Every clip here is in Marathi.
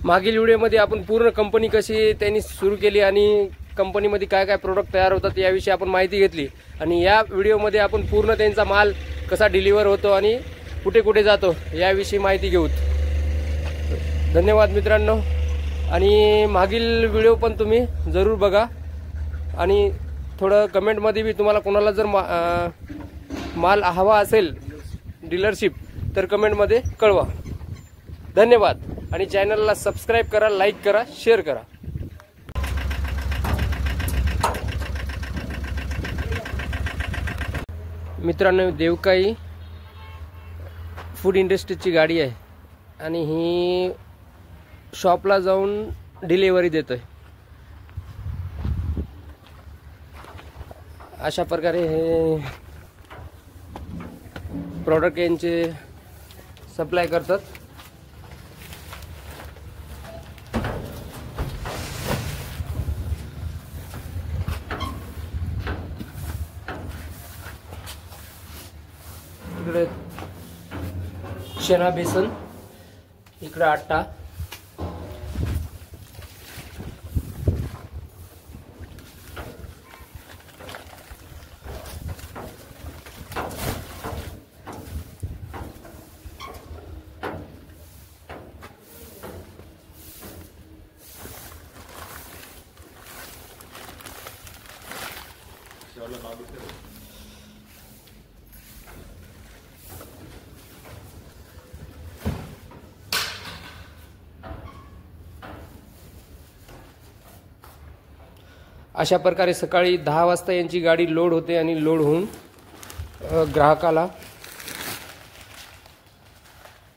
मागील व्हिडिओमध्ये आपण पूर्ण कंपनी कशी त्यांनी सुरू केली आणि कंपनीमध्ये काय काय प्रोडक्ट तयार होतात याविषयी आपण माहिती घेतली आणि या व्हिडिओमध्ये आपण पूर्ण त्यांचा माल कसा डिलिव्हर होतो आणि कुठे कुठे जातो याविषयी माहिती घेऊ। धन्यवाद मित्रांनो, आणि मागील व्हिडिओ पण तुम्ही जरूर बघा आणि थोडं कमेंटमध्ये भी तुम्हाला कोणाला जर माल हवा असेल डीलरशिप तर कमेंटमध्ये कळवा। धन्यवाद, आणि चॅनलला सबस्क्राइब करा, लाईक करा, शेअर करा। मित्रांनो, देवकाई फूड इंडस्ट्रीची गाडी आहे आणि ही शॉपला जाऊन डिलिव्हरी देतोय। अशा प्रकारे हे प्रोडक्ट यांचे सप्लाय करतात। इकडे चना बेसन, इकडे आटा, अशा प्रकारे सकाळी 10 वाजता यांची गाडी लोड होते आणि लोड होऊन ग्राहकाला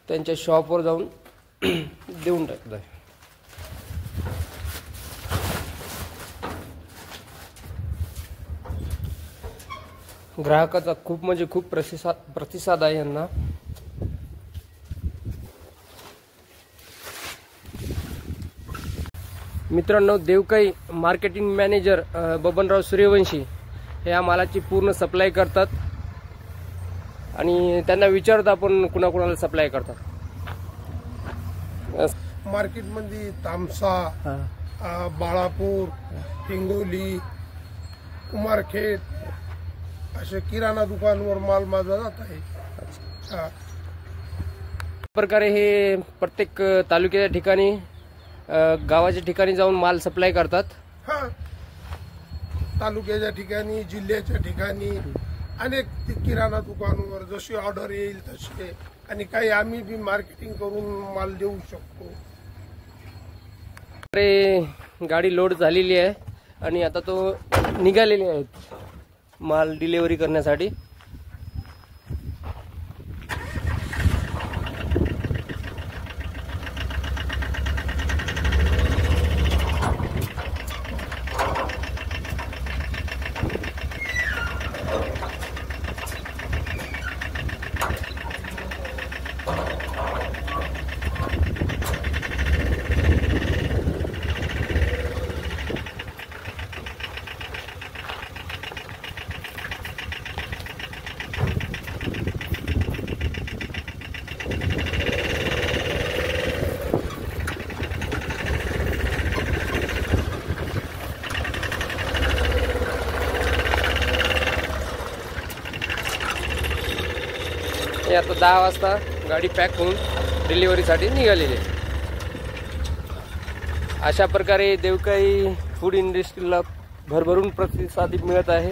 त्यांच्या शॉपवर जाऊन देऊन टाकतात। ग्राहकाचा खूप म्हणजे खूप प्रतिसाद आहे यांना। मित्रांनो, देवकाई मार्केटिंग मॅनेजर बबनराव सूर्यवंशी हे या मालाची पूर्ण सप्लाय करतात आणि त्यांना विचारत आपण कुणाकुणाला सप्लाय करतात। मार्केटमध्ये तामसा, बाळापूर, हिंगोली, कुमारखेड अशा किराणा दुकानवर माल माझा जात आहे। प्रकारे हे प्रत्येक तालुक्याच्या ठिकाणी गावाच्या ठिकाणी जाऊन माल सप्लाय करतात। तालुक्याच्या ठिकाणी, जिल्ह्याच्या ठिकाणी अनेक किराणा दुकानावर जशी ऑर्डर येईल तसे, आणि काही आम्ही बी मार्केटिंग करून माल देऊ शकतो। गाडी लोड झालेली आहे आणि आता तो निघालेले आहेत माल डिलिव्हरी करण्यासाठी। आता 10 वाजता गाडी पॅक होऊन डिलिव्हरीसाठी निघालेली आहे। अशा प्रकारे देवकाई फूड इंडस्ट्रीला भरभरून प्रतिसाद मिळत आहे।